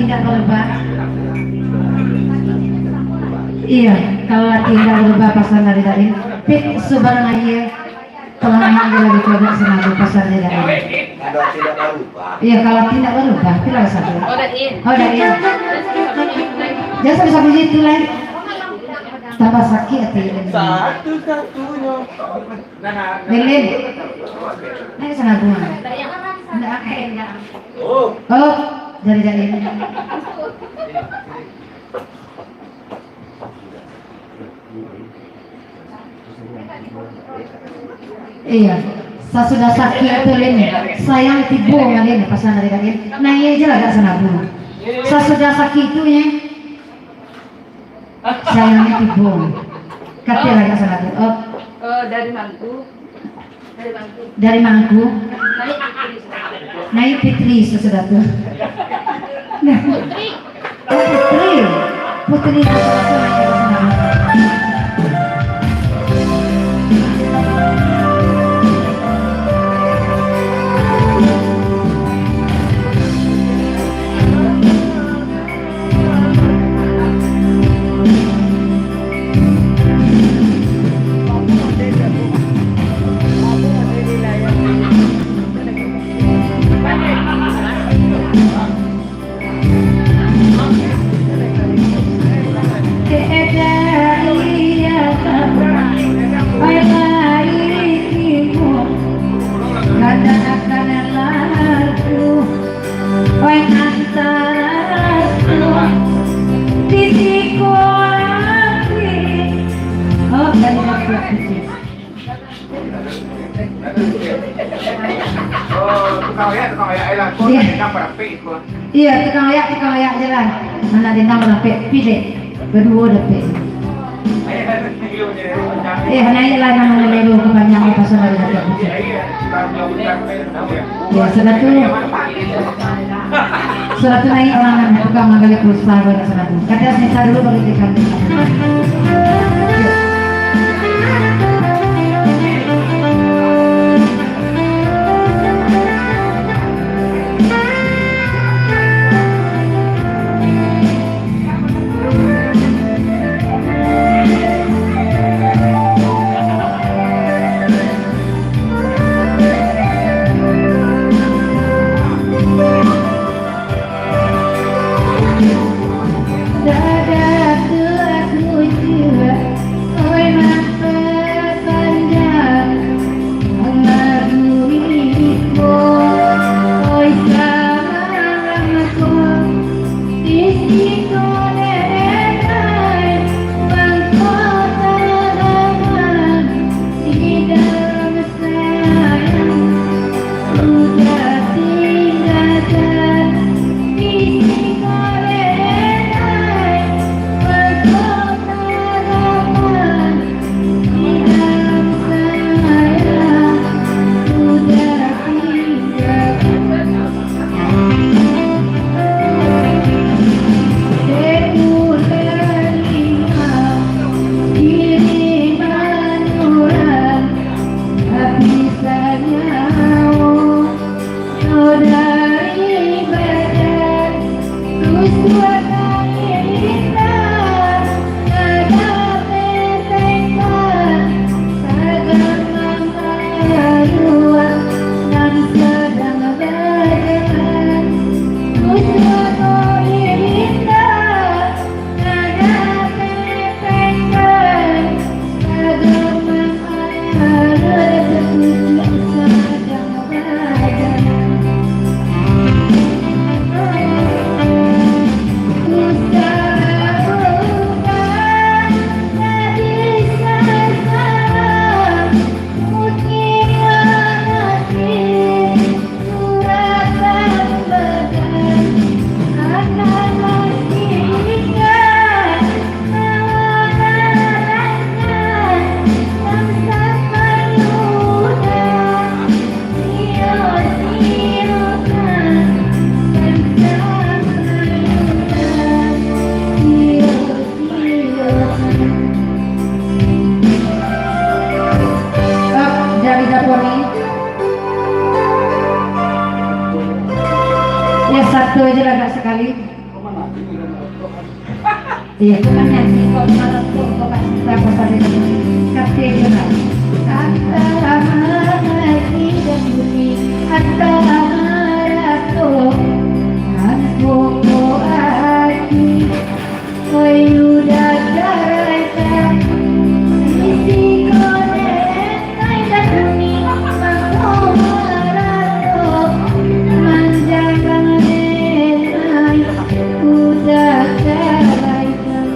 Tidak berubah. Iya, kalau tidak berubah pasal dari pik sebarang aja telah mengambil lagi produk senadu pasal dari Tidak berubah. iya, kalau tidak berubah tidak satu. Oh dari jangan sampai situ lain tambah sakit hati Satu-satunya. Lilin ini senadu enggak. Oh dari iya, saya sudah sakit itu ini. Sayang tibu lagi pasan dari tadi. Nah iya aja lah gak senabu. Saya sudah sakit itu ya. Sayangnya tibu. Katanya lagi senabu. Oh, dari Mangku. dari Mangku. Naik Fitri sesudah tuh. Putri sesudah naik senabu. Iya, tukang layak jalan. Mana ada nama lampe pide, berdua dapat. Naik lah nama lelu kepanjangan pasal dari dapat. Ya, sudah tu naik orang tukang magali pulsa pada sana. Kata saya dulu baru dikantor. aja agak sekali. Iya, itu kan nyanyi kok malah kok kasih berapa kali kapten kenal. Antara hati dan bumi, antara ratu, aku aku, kau udah daraikan, misi kau dekai dan bumi, aku ratu, manjakan dekai, udah daraikan.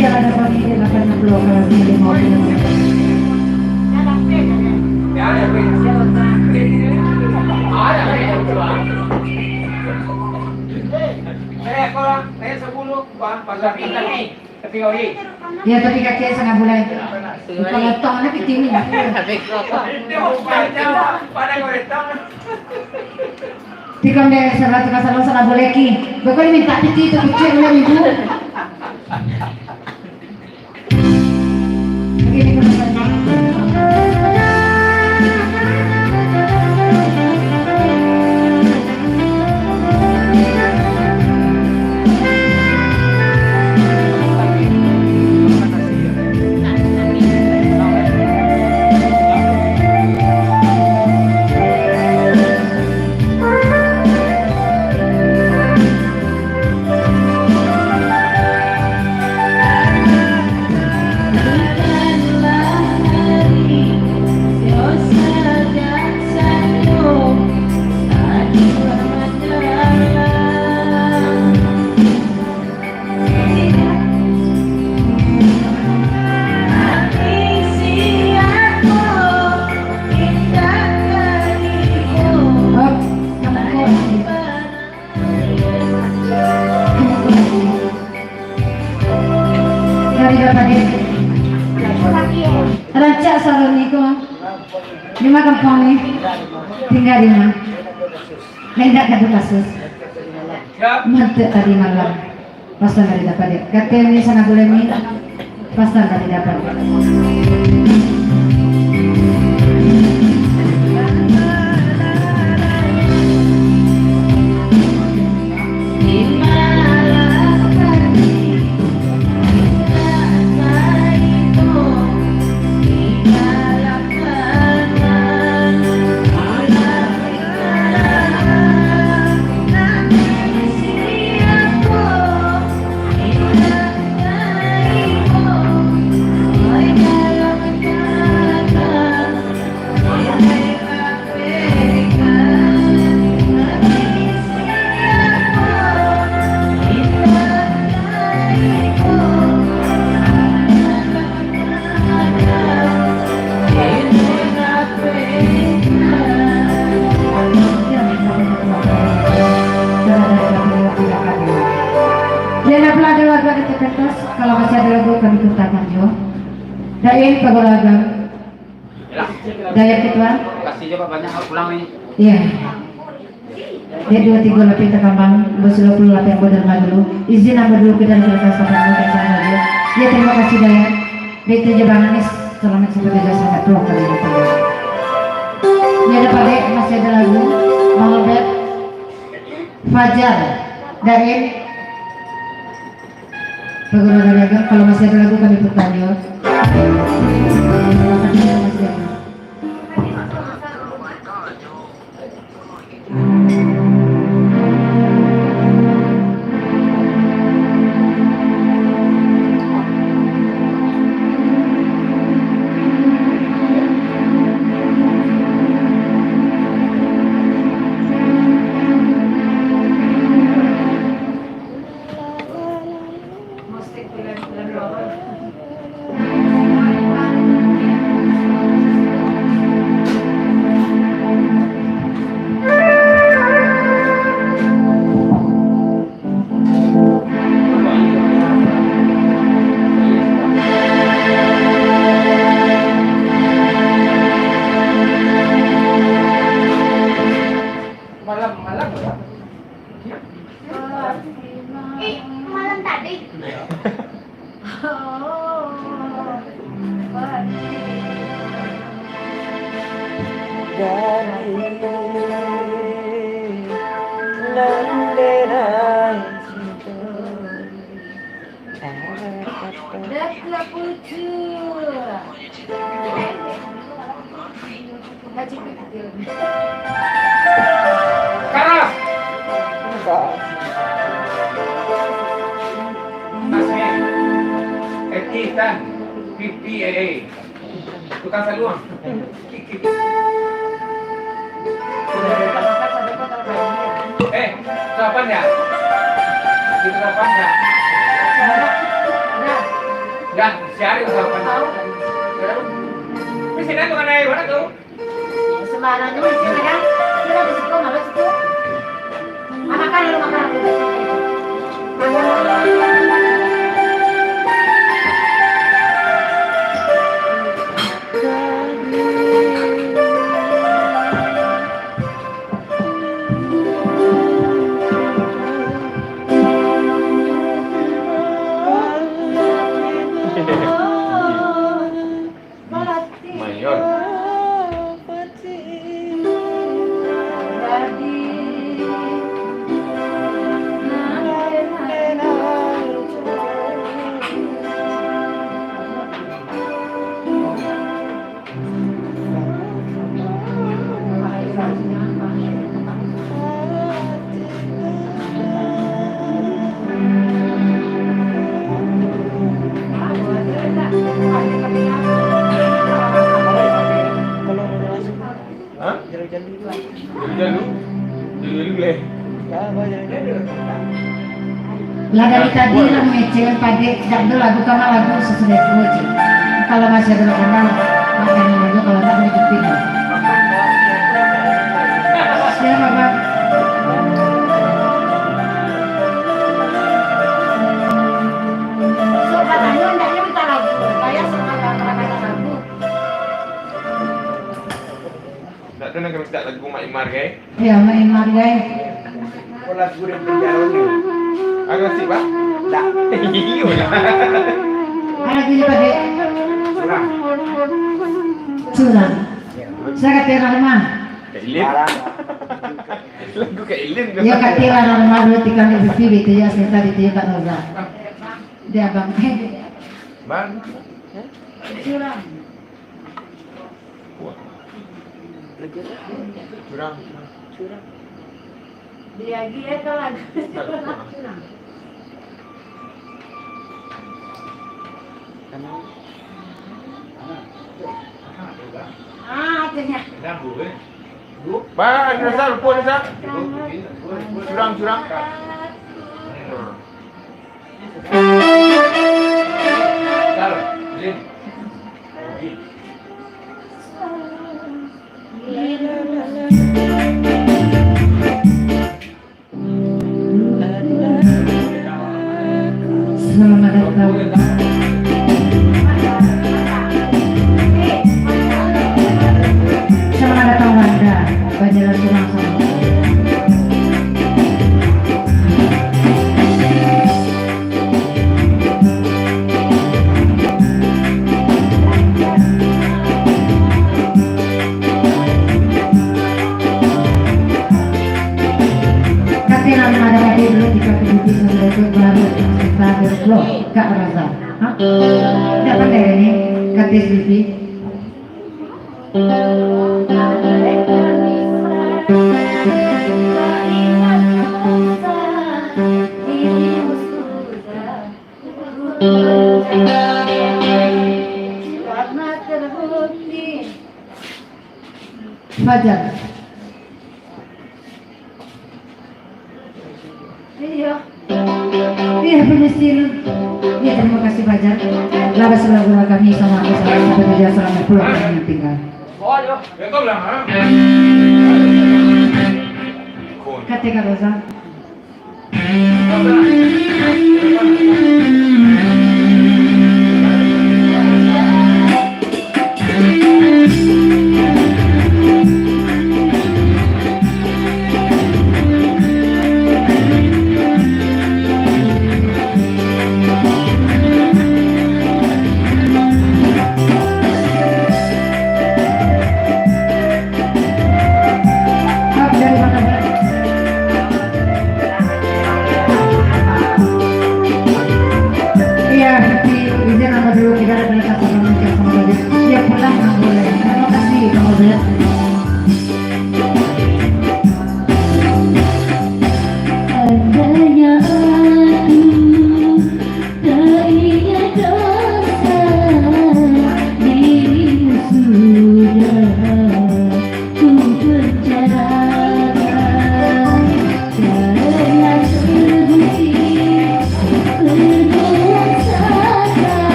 Dia ada pagi dia akan ngeblok kalau dia mau ya tapi kakinya sangat bulan. Kalau tongnya piting ni. Tikam dia salah tukar salah salah boleh ki. Bakal minta piti itu kecil oleh ibu. Begini Rancak sarung itu, lima kampung ni, tinggal di mana? Hendak kadu kasus, mantep tadi malam, pasal dari dapat. Kata ni sana boleh ni, pasal dari dapat. Kalau masih ada lagu kami tentangkan jo. Daya pagolagan. Daya ketua. Kasih juga banyak pulang nih. Iya. Dia 2-3 lapis terkambang, 20 lapis bodar dulu. Izin nama dulu kita dari kelas sampai ke sana dia. Ya terima kasih Daya. Baik terjebangan nih selamat seperti jasa sangat tua kali ini. Ini ada Pak Dek, masih ada lagu Malbet Fajar dari Pagolagan. Kalau masih ada lagu kami putar yo. Dah pucu. Haji kecil. Karas. Asmi. Etitan. 50 AA. Tukang saluang. Sarapan ya? Kita sarapan ya? Enggak, sehari sarapan. Bisa nanti mana ya? Mana tuh? Sembarang dulu sih ya. Kita di situ malas itu. Makan dulu makan. Mayor. Hah? Jalu. Jalu leh. Lah dari tadi lah ngecek pade dak do lagu kama lagu sesudah itu. Kalau masih ada kenal makan lagu kalau tak ngikutin. Siapa Bang? So katanya hendaknya minta lagu. Saya sama kata-kata lagu. Tak tahu nak minta lagu Mak Imar ke? Ya, main margai. Kau lagu yang penjara ni. Agak sih, Pak. Tak. Iyo lah. Anak ini pade Surang. curang. Saya kata Rahman. Kailin. Barang. Lagu Kailin. Ya kata Rahman dulu tiga lebih pilih itu ya saya tadi itu ya Kak Roza. Dia bang. Bang. Curang. Wah. Curang. Dia dia kalau curang. Ah, tanya. Bang, rasa lupa rasa. Curang. Selamat datang. Selamat datang Wanda, Banjalan Surang Sama. Katiran ada lagi dulu di KPBB sampai itu baru berflow, Kak Raza. Hah? Tidak pandai ini, KPBB. Fajar. Iya penyesir. Iya terima kasih Fajar. Labas lagu kami sama aku sampai kerja selama pulang yang tinggal. Oh, yo. Ya kau bilang, ha? Kata Kak Rosa.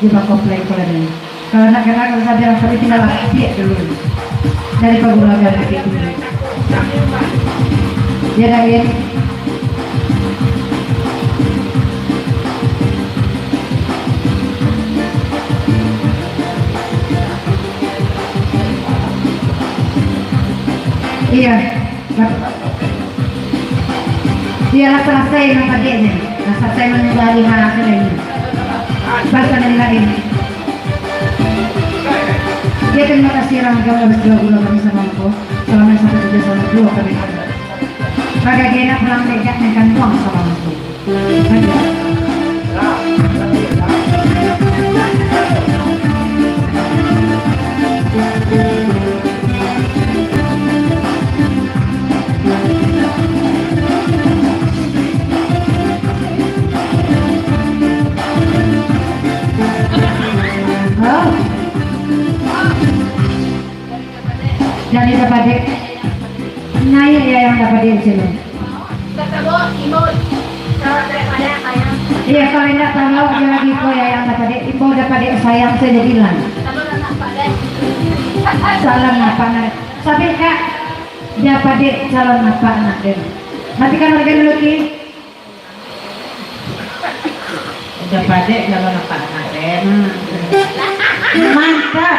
Coba komplain kalau ini. Kalau anak-anak kalau saya bilang tapi tinggal dia dulu dari pergulakan itu. Ya lagi. Iya. Iya rasa saya yang padanya. Rasa saya menjadi hal ini. Bahasa yang lain. Ya terima kasih Rangga udah berdua kami sama aku. Selama satu kerja sama dua kami. Pakai kena pulang dekat dengan uang sama aku. Dan itu pada Naya ya yang dapat di sini. Iya kalau tidak tahu dia lagi ko ya yang dapat di ibu dapat di sayang saya jadi hilang. Salam apa nak? Tapi kak dapat di calon apa nak deh? Nanti kan harga dulu ki. Dapat di calon apa nak deh? Mantap.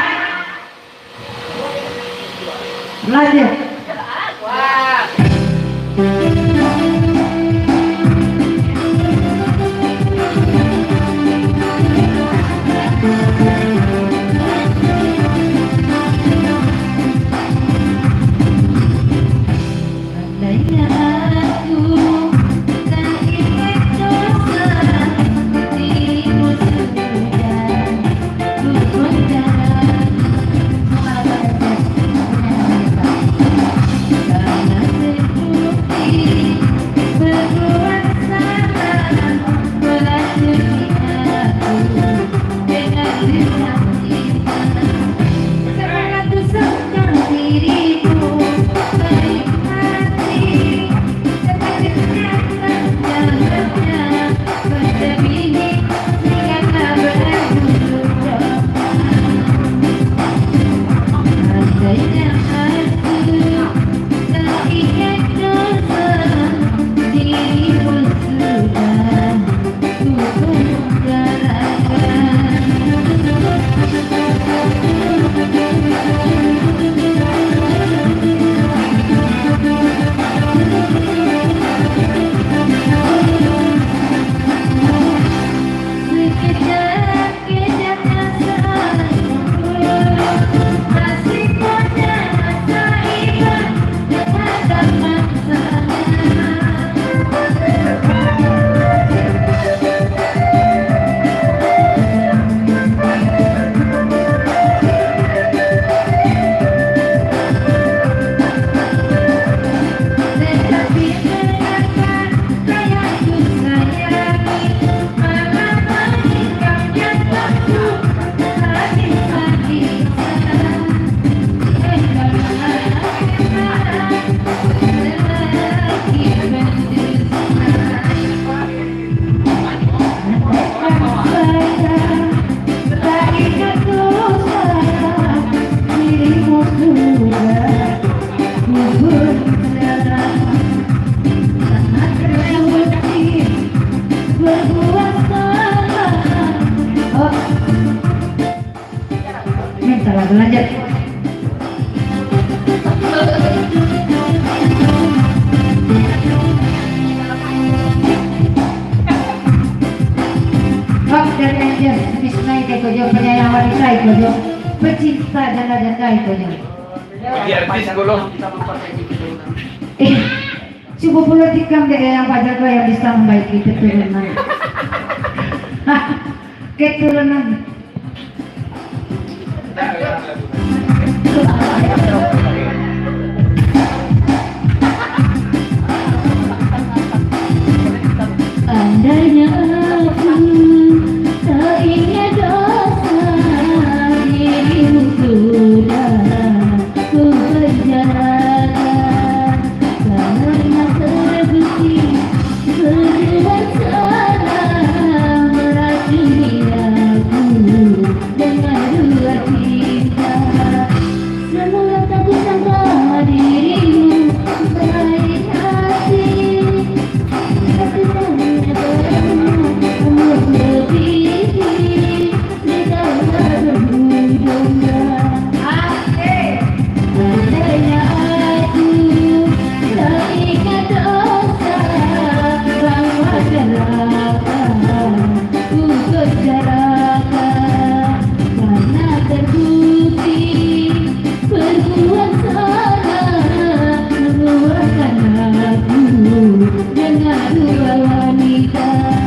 Lanjut. Wah. Lanjut. Rock dan Angel, Bisnai Tekojo, penyayang wanita Tekojo, pecinta janda-janda Tekojo. Jadi artis kalau Coba politik kan yang wajar kau yang bisa membaiki keturunan. Keturunan. Andainya aku tak ingat dosa dirimu sudah ku penjarakan karena terbukti berbuat salah meracuni aku. kita